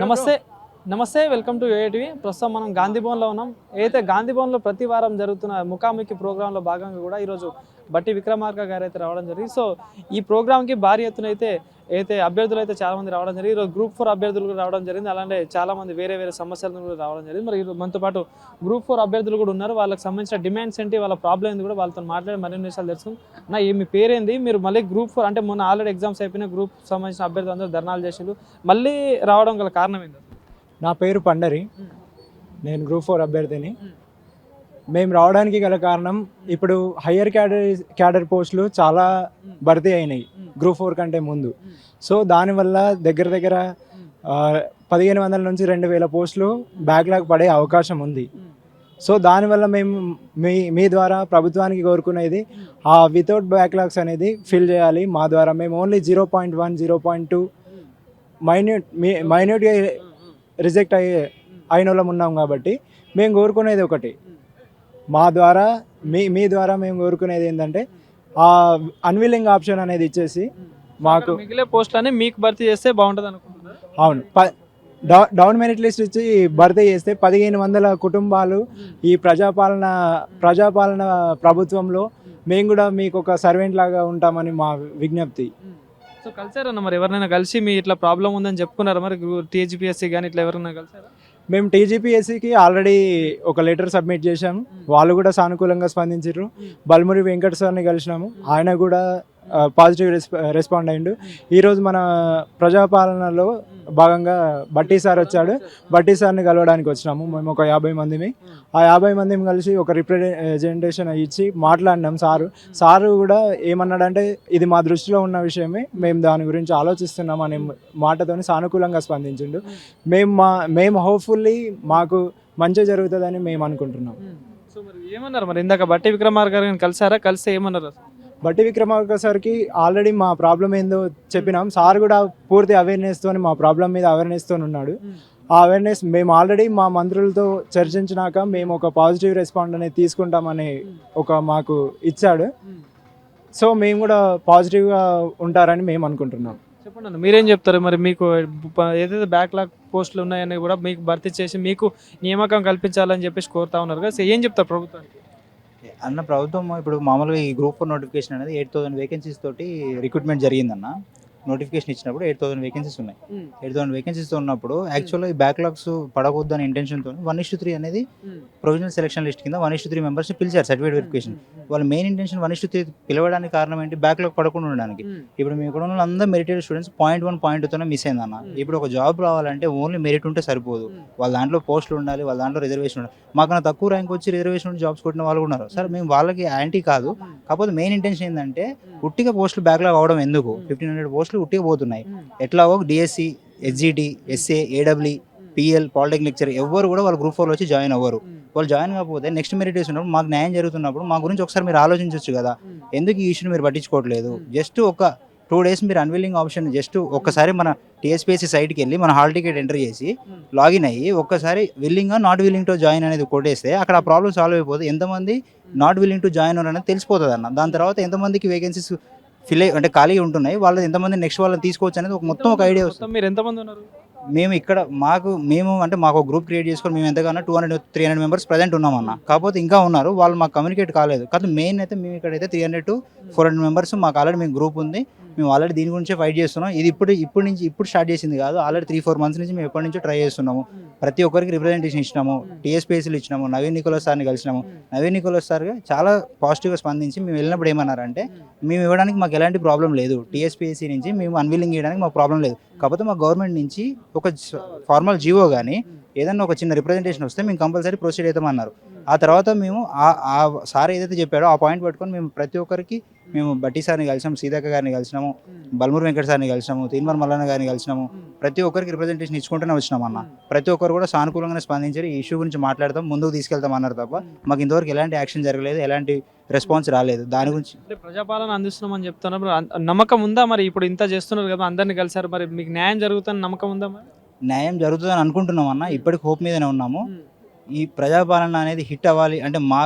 నమస్తే నమస్తే welcome to ATV. ప్రస్తుతం మనం గాంధీ భవన్లో ఉన్నాం. అయితే గాంధీ భవన్లో ప్రతి వారం జరుగుతున్న ముఖాముఖి ప్రోగ్రాంలో భాగంగా కూడా ఈరోజు బట్టి విక్రమార్క గారు అయితే రావడం జరిగింది. సో ఈ ప్రోగ్రామ్కి భారీ ఎత్తున అయితే అభ్యర్థులు అయితే చాలామంది రావడం జరిగింది. ఈరోజు గ్రూప్ 4 అభ్యర్థులు కూడా రావడం జరిగింది. అలానే చాలామంది వేరే సమస్యలను కూడా రావడం జరిగింది. మరి ఈరోజు మనతో పాటు గ్రూప్ 4 అభ్యర్థులు కూడా ఉన్నారు. వాళ్ళకి సంబంధించిన డిమాండ్స్ ఏంటి, వాళ్ళ ప్రాబ్లం ఏంటి కూడా వాళ్ళతో మాట్లాడి మరిన్ని విషయాలు తెలుసుకుందాం. మీ పేరేంది, మీరు మళ్ళీ గ్రూప్ 4 అంటే మొన్న ఆల్రెడీ ఎగ్జామ్స్ అయిపోయిన గ్రూప్ సంబంధించిన అభ్యర్థులు అందరూ ధర్నాలు చేసిండ్రు, మళ్ళీ రావడం గల కారణం ఏంటి? నా పేరు పండరి, నేను గ్రూప్ 4 అభ్యర్థిని. మేము రావడానికి గల కారణం, ఇప్పుడు హయ్యర్ క్యాడర్ పోస్టులు చాలా భర్తీ అయినాయి గ్రూప్ 4 కంటే ముందు. సో దానివల్ల దగ్గర 1500 నుంచి 2000 పోస్టులు బ్యాక్లాగ్ పడే అవకాశం ఉంది. సో దానివల్ల మేము మీ ద్వారా ప్రభుత్వానికి కోరుకునేది, ఆ వితౌట్ బ్యాక్లాగ్స్ అనేది ఫిల్ చేయాలి మా ద్వారా. మేము ఓన్లీ 0.1, 0.2 మైన్యూట్గా రిజెక్ట్ అయిన వాళ్ళం ఉన్నాం. కాబట్టి మేము కోరుకునేది ఒకటి, మా ద్వారా మీ ద్వారా మేము కోరుకునేది ఏంటంటే, ఆ అన్విల్లింగ్ ఆప్షన్ అనేది ఇచ్చేసి మాకు మిగిలిన పోస్టులని మీకు భర్తీ చేస్తే బాగుంటుంది అనుకుంటున్నారు. అవును, డౌన్ మెరిట్ లిస్ట్ ఇచ్చి భర్తీ చేస్తే 1500 కుటుంబాలు ఈ ప్రజాపాలన ప్రభుత్వంలో మేము కూడా మీకు ఒక సర్వెంట్ లాగా ఉంటామని మా విజ్ఞప్తి. సో కలిసారన్న, మరి ఎవరైనా కలిసి మీ ఇట్లా ప్రాబ్లం ఉందని చెప్పుకున్నారా? మరి టీజీపీఎస్సీ కానీ ఇట్లా ఎవరైనా కలిసారా? మేము టీజీపీఎస్సీకి ఆల్రెడీ ఒక లెటర్ సబ్మిట్ చేశాము, వాళ్ళు కూడా సానుకూలంగా స్పందించారు. బల్మురి వెంకట సార్ని కలిసినాము, ఆయన కూడా పాజిటివ్ రెస్పాండ్ అయ్యిండు. ఈరోజు మన ప్రజాపాలనలో భాగంగా బట్టి సార్ వచ్చాడు, బట్టి సార్ని కలవడానికి వచ్చినాము. మేము ఒక 50 మందిని, ఆ 50 మందిని కలిసి ఒక రిప్రజెంటేషన్ ఇచ్చి మాట్లాడినాం. సారు కూడా ఏమన్నాడంటే, ఇది మా దృష్టిలో ఉన్న విషయమే, మేము దాని గురించి ఆలోచిస్తున్నాం అనే మాటతోని సానుకూలంగా స్పందించిండు. మేము హోప్ఫుల్లీ మాకు మంచి జరుగుతుందని మేము అనుకుంటున్నాం. సో మరి ఏమన్నారు, మరి ఇందాక బట్టి విక్రమార్క గారిని కలిసారా? కలిస్తే ఏమన్నారు? బట్టి విక్రమార్క సార్కి ఆల్రెడీ మా ప్రాబ్లం ఏందో చెప్పినాం. సార్ కూడా పూర్తి అవేర్నెస్తో మా ప్రాబ్లం మీద అవేర్నెస్తో ఉన్నాడు. ఆ అవేర్నెస్ మేము ఆల్రెడీ మా మంత్రులతో చర్చించినాక మేము ఒక పాజిటివ్ రెస్పాండ్ అనేది తీసుకుంటామని మాకు ఇచ్చాడు. సో మేము కూడా పాజిటివ్గా ఉంటారని మేము అనుకుంటున్నాం. చెప్పండి, మీరేం చెప్తారు? మరి మీకు ఏదైతే బ్యాక్లాగ్ పోస్టులు ఉన్నాయని కూడా మీకు భర్తీ చేసి మీకు నియామకం కల్పించాలని చెప్పేసి కోరుతా ఉన్నారు కదా, సో ఏం చెప్తారు ప్రభుత్వానికి? అన్న, ప్రభుత్వం ఇప్పుడు మామూలుగా ఈ గ్రూప్ 4 నోటిఫికేషన్ అనేది 8000 వేకెన్సీస్ తోటి రిక్రూట్మెంట్ జరిగిందన్న. నోటిఫికేషన్ ఇచ్చినప్పుడు 8000 వేకెన్సీస్ ఉన్నాయి. 8000 వేకెన్సీస్ ఉన్నప్పుడు యాక్చువల్గా ఈ బ్యాక్లాగ్స్ పడకూడదు అనే ఇంటెన్షన్తో 1:3 అనేది ప్రొవిజనల్ సెలక్షన్ లిస్ట్ కింద 1:3 మెంబర్స్ని పిలిచారు సర్టిఫికేట్ వెరిఫికేషన్. వాళ్ళ మెయిన్ ఇంటెన్షన్ 1:3 పిలవడానికి కారణం ఏంటి? బ్యాక్లాగ్ పడకుండా ఉండడానికి. ఇప్పుడు మీ ఇక్కడ ఉన్న అందరూ మెరిటెడ్ స్టూడెంట్స్ 0.1, 0.2తోనే మిస్ అయిందన్న. ఇప్పుడు ఒక జాబ్ రావాలంటే ఓన్లీ మెరిట్ ఉంటే సరిపోదు, వాళ్ళ దాంట్లో పోస్టులు ఉండాలి, వాళ్ళ దాంట్లో రిజర్వేషన్ ఉండాలి. మాకన్నా తక్కువ ర్యాంక్ వచ్చి రిజర్వేషన్ జాబ్స్ కొట్టిన వాళ్ళు ఉన్నారు. సరే, మేము వాళ్ళకి యాంటీ కాదు, కాకపోతే మెయిన్ ఇంటెన్షన్ ఏంటంటే ఉట్టిగా పోస్టులు బ్యాక్లాగ్ అవడం ఎందుకు? 1500 పోస్టులు ఉట్టిగా పోతున్నాయి. ఎట్లాగో DSC, HGT, SA, AW, PL, polytechnic lecture ఎవరు కూడా వాళ్ళు గ్రూప్ 4లో వచ్చి జాయిన్ అవ్వరు. వాళ్ళు జాయిన్ కాకపోతే నెక్స్ట్ మెరిట్ ఉన్నప్పుడు మాకు న్యాయం జరుగుతున్నప్పుడు మా గురించి ఒకసారి మీరు ఆలోచించవచ్చు కదా, ఎందుకు ఈ ఇష్యూని మీరు పట్టించుకోవట్లేదు? జస్ట్ ఒక 2 days మీరు అన్విల్లింగ్ ఆప్షన్ జస్ట్ ఒక్కసారి మన టీఎస్పీఎస్సీ సైట్కి వెళ్ళి మన హాల్ టికెట్ ఎంటర్ చేసి లాగిన్ అయ్యి ఒక్కసారి willing not willing to join అనేది కొట్టేస్తే అక్కడ ఆ ప్రాబ్లమ్ సాల్వ్ అయిపోతుంది. ఎంతమంది నాట్ విల్లింగ్ టు జాయిన్ అనేది తెలిసిపోతుంది అన్న. దాని తర్వాత ఎంతమందికి వేకెన్సీస్ అంటే ఖాళీ ఉంటున్నాయి, వాళ్ళు ఎంతమంది నెక్స్ట్ వాళ్ళని తీసుకోవచ్చు అనేది మొత్తం ఒక ఐడియా వస్తుంది. మీరు ఎంతమంది ఉన్నారు? మేము ఇక్కడ మాకు గ్రూప్ క్రియేట్ చేసుకొని మేము ఎంతగానో 200-300 మెంబర్స్ ప్రజెంట్ ఉన్నామన్న. కాకపోతే ఇంకా ఉన్నారు, వాళ్ళు మాకు కమ్యూనికేట్ కాలేదు. కాదు మెయిన్ అయితే మేము ఇక్కడైతే 300-400 మెంబర్స్ మాకు ఆల్రెడీ మేము గ్రూప్ ఉంది. మేము ఆల్రెడీ దీని గురించే ఫైట్ చేస్తున్నాం. ఇది ఇప్పుడు స్టార్ట్ చేసింది కాదు, ఆల్రెడీ 3-4 months నుంచి మేము ఎప్పటి నుంచో ట్రై చేస్తున్నాము. ప్రతి ఒక్కరికి రిప్రజెంటేషన్ ఇచ్చినాము, టీఎస్పీఎస్సీలు ఇచ్చినాము, నవీన్ నికోలస్ సార్ని కలిసినాము. నవీన్ నికోలస్ సార్ చాలా పాజిటివ్గా స్పందించి మేము వెళ్ళినప్పుడు ఏమన్నారంటే, మేము ఇవ్వడానికి మాకు ఎలాంటి ప్రాబ్లం లేదు, టీఎస్పీఎస్సీ నుంచి మేము అన్విల్లింగ్ చేయడానికి మాకు ప్రాబ్లం లేదు, కాకపోతే మా గవర్నమెంట్ నుంచి ఒక ఫార్మల్ జీవో కానీ ఏదన్నా ఒక చిన్న రిప్రజెంటేషన్ వస్తే మేము కంపల్సరీ ప్రొసీడ్ అవుతామన్నారు. ఆ తర్వాత మేము ఆ సార్ ఏదైతే చెప్పాడో ఆ పాయింట్ పట్టుకొని మేము ప్రతి ఒక్కరికి మేము బట్టి సార్ని కలిసాము, సీతక్క గారిని కలిసినాము, బల్మూరి వెంకట సార్ని కలిసినాము, తీన్మర్ మల్లన్న గారిని కలిసినాము. ప్రతి ఒక్కరికి రిప్రజెంటేషన్ ఇచ్చుకుంటూనే వచ్చినాం అన్న. ప్రతి ఒక్కరు కూడా సానుకూలంగానే స్పందించారు. ఈ ఇష్యూ గురించి మాట్లాడతాం, ముందుకు తీసుకెళ్తాం అన్నారు తప్ప మాకు ఇంతవరకు ఎలాంటి యాక్షన్ జరగలేదు, ఎలాంటి రెస్పాన్స్ రాలేదు. దాని గురించి ప్రజాపాలన అందిస్తున్నామని చెప్తున్నారు, నమ్మకం ఉందా? మరి ఇప్పుడు ఇంత చేస్తున్నారు కదా, అందరినీ కలిసారు, మరి మీకు న్యాయం జరుగుతుందని నమ్మకం ఉందా? న్యాయం జరుగుతుందని అనుకుంటున్నాం అన్న, ఇప్పటికి హోప్ మీదనే ఉన్నాము. ఈ ప్రజాపాలన అనేది హిట్ అవ్వాలి అంటే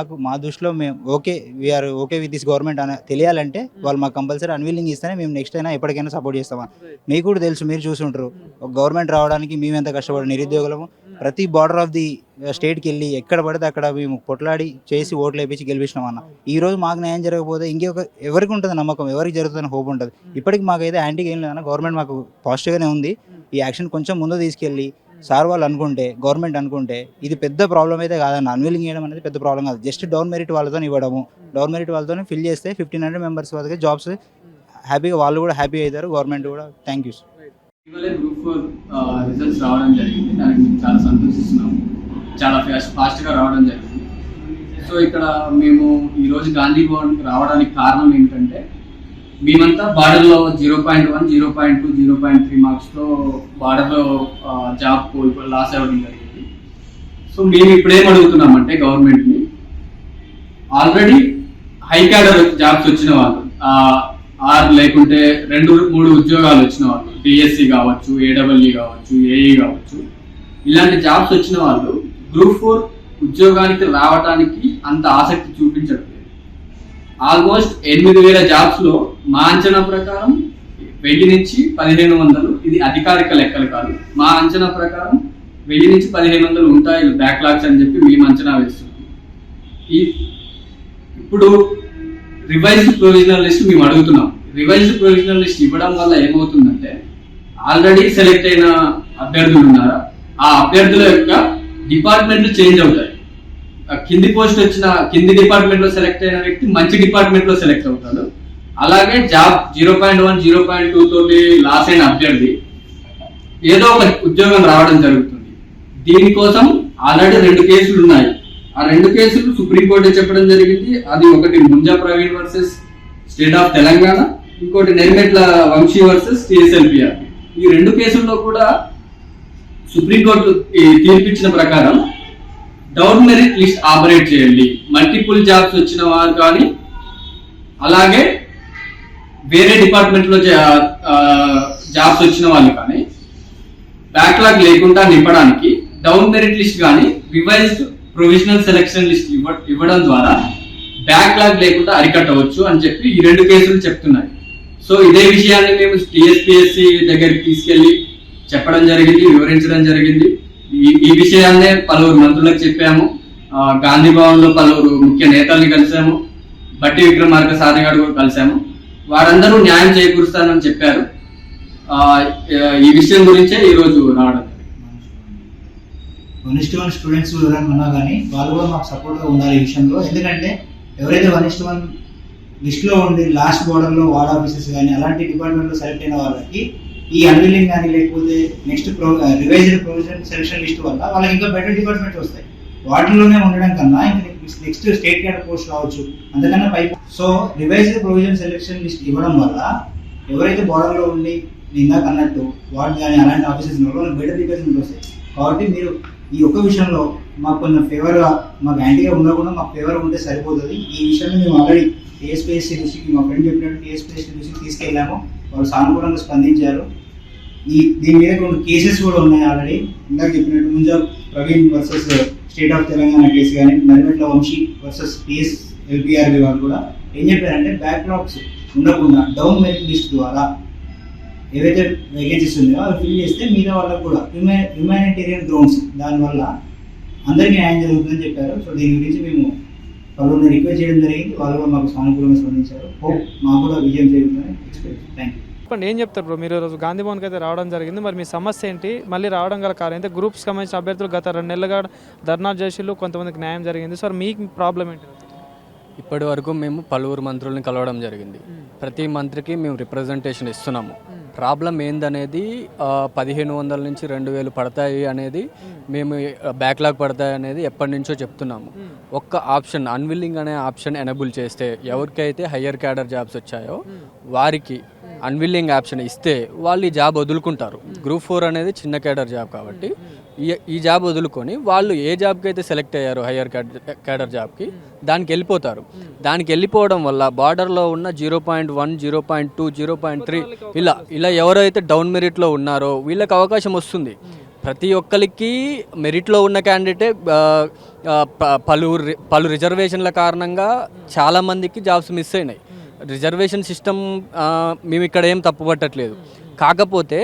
మా దృష్టిలో మేము we are okay with this government అని తెలియాలంటే వాళ్ళు మాకు కంపల్సరీ అన్విల్లింగ్ ఇస్తేనే మేము నెక్స్ట్ అయినా ఎప్పటికైనా సపోర్ట్ చేస్తామని. మీకు కూడా తెలుసు, మీరు చూసుంటారు ఒక గవర్నమెంట్ రావడానికి మేము ఎంత కష్టపడి నిరుద్యోగులము ప్రతి బార్డర్ ఆఫ్ ది స్టేట్కి వెళ్ళి ఎక్కడ పడితే అక్కడ మేము కొట్లాడి చేసి ఓట్లు వేయించి గెలిపించినాం అన్న. ఈ రోజు మాకు న్యాయం జరగకపోతే ఎవరికి ఉంటుంది నమ్మకం, ఎవరికి జరుగుతుందని హోప్ ఉంటుంది. ఇప్పటికి మాకైతే యాంటీగా ఏం లేదన్న, గవర్నమెంట్ మాకు పాజిటివ్గానే ఉంది. ఈ యాక్షన్ కొంచెం ముందు తీసుకెళ్ళి సార్ వాళ్ళు అనుకుంటే, గవర్నమెంట్ అనుకుంటే ఇది పెద్ద ప్రాబ్లం అయితే కాదన్న. అన్విలింగ్ చేయడం అనేది పెద్ద ప్రాబ్లం కాదు. జస్ట్ డౌన్ మెరిట్ వాళ్ళతో ఇవ్వడము, డౌన్ మెరిట్ వాళ్ళతో ఫిల్ చేస్తే 1500 మెంబర్స్ వరకు జాబ్స్ హ్యాపీగా వాళ్ళు కూడా హ్యాపీ అవుతారు, గవర్నమెంట్ కూడా. Thank you. ఇవాళ గ్రూప్ 4 రిజల్ట్స్ రావడం జరిగింది. దానికి మేము చాలా సంతోషిస్తున్నాము. చాలా ఫాస్ట్గా రావడం జరిగింది. సో ఇక్కడ మేము ఈరోజు గాంధీ భవన్కి రావడానికి కారణం ఏంటంటే, మేమంతా బార్డర్లో 0.1, 0.2, 0.3 మార్క్స్తో బార్డర్లో జాబ్ లాస్ అవ్వడం జరిగింది. సో మేము ఇప్పుడేం అడుగుతున్నామంటే గవర్నమెంట్ని, ఆల్రెడీ హై క్యాడర్ జాబ్స్ వచ్చిన వాళ్ళు, లేకుంటే 2-3 ఉద్యోగాలు వచ్చిన వాళ్ళు, డిఎస్సి కావచ్చు, ఏడబ్ల్యూ కావచ్చు, ఏఈ కావచ్చు, ఇలాంటి జాబ్స్ వచ్చిన వాళ్ళు గ్రూప్ 4 ఉద్యోగానికి రావడానికి అంత ఆసక్తి చూపించట్లేదు. ఆల్మోస్ట్ 8,000 జాబ్స్లో మా అంచనా ప్రకారం 1000 నుంచి 1,500, ఇది అధికారిక లెక్కలు కాదు, మా అంచనా ప్రకారం 1000 నుంచి 1,500 ఉంటాయి బ్యాక్లాగ్స్ అని చెప్పి మేము అంచనా వేస్తున్నాం. ఇప్పుడు రివైజ్డ్ ప్రొవిజనల్ లిస్ట్ మేము అడుగుతున్నాం. రివైజ్డ్ ప్రొవిజనల్ లిస్ట్ ఇవ్వడం వల్ల ఏమవుతుందంటే, ఆల్రెడీ సెలెక్ట్ అయిన అభ్యర్థులు ఉన్నారా, ఆ అభ్యర్థుల యొక్క డిపార్ట్మెంట్లు చేంజ్ అవుతాయి. కింది పోస్ట్ వచ్చిన కింది డిపార్ట్మెంట్లో సెలెక్ట్ అయిన వ్యక్తి మంచి డిపార్ట్మెంట్లో సెలెక్ట్ అవుతాడు. అలాగే జాబ్ 0.1, 0.2 తోటి లాస్ అయిన అభ్యర్థి ఏదో ఒక ఉద్యోగం రావడం జరుగుతుంది. దీనికోసం ఆల్రెడీ 2 కేసులు ఉన్నాయి. ఆ 2 కేసులు సుప్రీంకోర్టు చెప్పడం జరిగింది. అది ఒకటి Munjya Praveen versus state of Telangana, ఇంకోటి నెరిమెట్ల వంశీ వర్సెస్ టిఎస్ఎల్పిఆర్. ఈ 2 కేసుల్లో కూడా సుప్రీంకోర్టు తీర్పిచ్చిన ప్రకారం డౌన్ మెరిట్ లిస్ట్ ఆపరేట్ చేయండి. మల్టిపుల్ జాబ్స్ వచ్చిన వారు కానీ, అలాగే వేరే డిపార్ట్మెంట్లో జాబ్స్ వచ్చిన వాళ్ళు కానీ బ్యాక్లాగ్ లేకుండా నింపడానికి డౌన్ మెరిట్ లిస్ట్ కానీ రివైజ్డ్ ప్రొవిజనల్ సెలక్షన్ లిస్ట్ ఇవ్వడం ద్వారా బ్యాక్లాగ్ లేకుండా అరికట్టవచ్చు అని చెప్పి ఈ 2 కేసులు చెప్తున్నాయి. సో ఇదే విషయాన్ని మేము టీఎస్పీఎస్సీ దగ్గరికి తీసుకెళ్లి చెప్పడం జరిగింది, వివరించడం జరిగింది. ఈ విషయాన్నే పలువురు మంత్రులకు చెప్పాము. గాంధీ భవన్ లో పలువురు ముఖ్య నేతల్ని కలిసాము. బట్టి విక్రమార్క సార్ గారు కూడా కలిసాము. వారందరూ న్యాయం చేకూరుస్తానని చెప్పారు. ఈ విషయం గురించే ఈ రోజు రావడం. 1:1 స్టూడెంట్స్ ఎవరైనా ఉన్నా కానీ వాళ్ళు కూడా మాకు సపోర్ట్గా ఉండాలి ఈ విషయంలో. ఎందుకంటే ఎవరైతే 1:1 లిస్ట్లో ఉండి లాస్ట్ బోర్డర్లో వార్డ్ ఆఫీసర్స్ కానీ అలాంటి డిపార్ట్మెంట్లో సెలెక్ట్ అయిన వాళ్ళకి ఈ అన్విల్లింగ్ కానీ లేకపోతే next revised provision selection list వల్ల వాళ్ళకి ఇంకా బెటర్ డిపార్ట్మెంట్స్ వస్తాయి. వాటిలోనే ఉండడం కన్నా ఇంకా నెక్స్ట్ స్టేట్ క్యాడర్ పోస్ట్ రావచ్చు, అంతకన్నా పై. So revised provision selection list ఇవ్వడం వల్ల ఎవరైతే బార్డర్లో ఉండి ఇందాక అన్నట్టు వార్డ్ కానీ అలాంటి ఆఫీసర్స్ వాళ్ళకి బెటర్ డిపార్ట్మెంట్ వస్తాయి. కాబట్టి మీరు ఈ ఒక్క విషయంలో మాకు కొంచెం ఫేవర్గా, మాకు యాంటీగా ఉన్నా కూడా మాకు ఫేవర్గా ఉంటే సరిపోతుంది. ఈ విషయాన్ని మేము ఆల్రెడీ టీఎస్పీఎస్సీ దృష్టికి, మా ఫ్రెండ్ చెప్పినట్టు టీఎస్పీఎస్సీ దృష్టికి తీసుకెళ్ళాము. వాళ్ళు సానుకూలంగా స్పందించారు. దీని మీద కొన్ని కేసెస్ కూడా ఉన్నాయి ఆల్రెడీ. ఇందాక చెప్పినట్టు Munjya Praveen versus state of Telangana case కానీ, నరిమెట్ల వంశీ వర్సెస్ టిఎస్ఎల్పిఆర్బి వాళ్ళు కూడా ఏం చెప్పారంటే, బ్యాక్లాగ్స్ ఉండకుండా డౌన్ మెరిట్ లిస్ట్ ద్వారా ఏవైతే వేకెన్సీస్ ఉన్నాయో అవి ఫిల్ చేస్తే మిగతా వాళ్ళకు కూడా హ్యూమానిటేరియన్ గ్రౌండ్స్, దానివల్ల అందరికీ న్యాయం జరుగుతుందని చెప్పారు. సో దీని గురించి మేము వాళ్ళని రిక్వెస్ట్ చేయడం జరిగింది. వాళ్ళు కూడా మాకు సానుకూలంగా స్పందించారు. హోప్ మాకు కూడా విజయం జరుగుతుందని ఎక్స్పెక్ట్. Thank you. చెప్పండి, ఏం చెప్తారు బ్రో? మీరు ఈరోజు గాంధీ భవన్కి అయితే రావడం జరిగింది. మరి మీ సమస్య ఏంటి? మళ్ళీ రావడం గల కారణం అయితే గ్రూప్స్ సంబంధించిన అభ్యర్థులు గత 2 నెలలుగా ధర్నా చేసిళ్ళు, కొంతమందికి న్యాయం జరిగింది. సో మీ ప్రాబ్లం ఏంటి? ఇప్పటి వరకు మేము పలువురు మంత్రుల్ని కలవడం జరిగింది. ప్రతి మంత్రికి మేము రిప్రజెంటేషన్ ఇస్తున్నాము. ప్రాబ్లం ఏందనేది 1,500 నుంచి 2,000 పడతాయి అనేది, మేము బ్యాక్లాగ్ పడతాయి అనేది ఎప్పటి నుంచో చెప్తున్నాము. ఒక్క ఆప్షన్ అన్విల్లింగ్ అనే ఆప్షన్ ఎనేబుల్ చేస్తే, ఎవరికైతే హయ్యర్ క్యాడర్ జాబ్స్ వచ్చాయో వారికి అన్విల్లింగ్ ఆప్షన్ ఇస్తే వాళ్ళు ఈ జాబ్ వదులుకుంటారు. గ్రూప్ 4 అనేది చిన్న క్యాడర్ జాబ్ కాబట్టి ఈ జాబ్ వదులుకొని వాళ్ళు ఏ జాబ్కి అయితే సెలెక్ట్ అయ్యారో హయ్యర్ క్యాడర్ జాబ్కి దానికి వెళ్ళిపోతారు. దానికి వెళ్ళిపోవడం వల్ల బార్డర్లో ఉన్న 0.1, 0.2, 0.3 ఇలా ఎవరైతే డౌన్ మెరిట్లో ఉన్నారో వీళ్ళకి అవకాశం వస్తుంది. ప్రతి ఒక్కరికి మెరిట్లో ఉన్న క్యాండిడేటే పలు రిజర్వేషన్ల కారణంగా చాలామందికి జాబ్స్ మిస్ అయినాయి. రిజర్వేషన్ సిస్టమ్ మేము ఇక్కడ ఏం తప్పుపట్టట్లేదు, కాకపోతే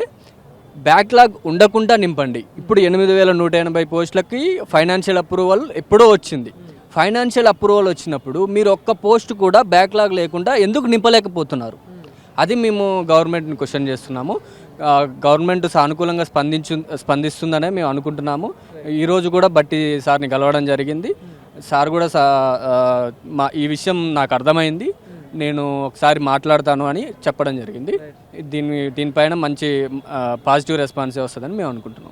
బ్యాక్లాగ్ ఉండకుండా నింపండి. ఇప్పుడు 8,180 పోస్టులకి ఫైనాన్షియల్ అప్రూవల్ ఎప్పుడో వచ్చింది. ఫైనాన్షియల్ అప్రూవల్ వచ్చినప్పుడు మీరు ఒక్క పోస్ట్ కూడా బ్యాక్లాగ్ లేకుండా ఎందుకు నింపలేకపోతున్నారు? అది మేము గవర్నమెంట్ని క్వశ్చన్ చేస్తున్నాము. గవర్నమెంట్ సానుకూలంగా స్పందిస్తుందనే మేము అనుకుంటున్నాము. ఈరోజు కూడా బట్టి సార్ని కలవడం జరిగింది. సార్ కూడా ఈ విషయం నాకు అర్థమైంది, నేను ఒకసారి మాట్లాడతాను అని చెప్పడం జరిగింది. దీనిపైన మంచి పాజిటివ్ రెస్పాన్సే వస్తుందని మేము అనుకుంటున్నాం.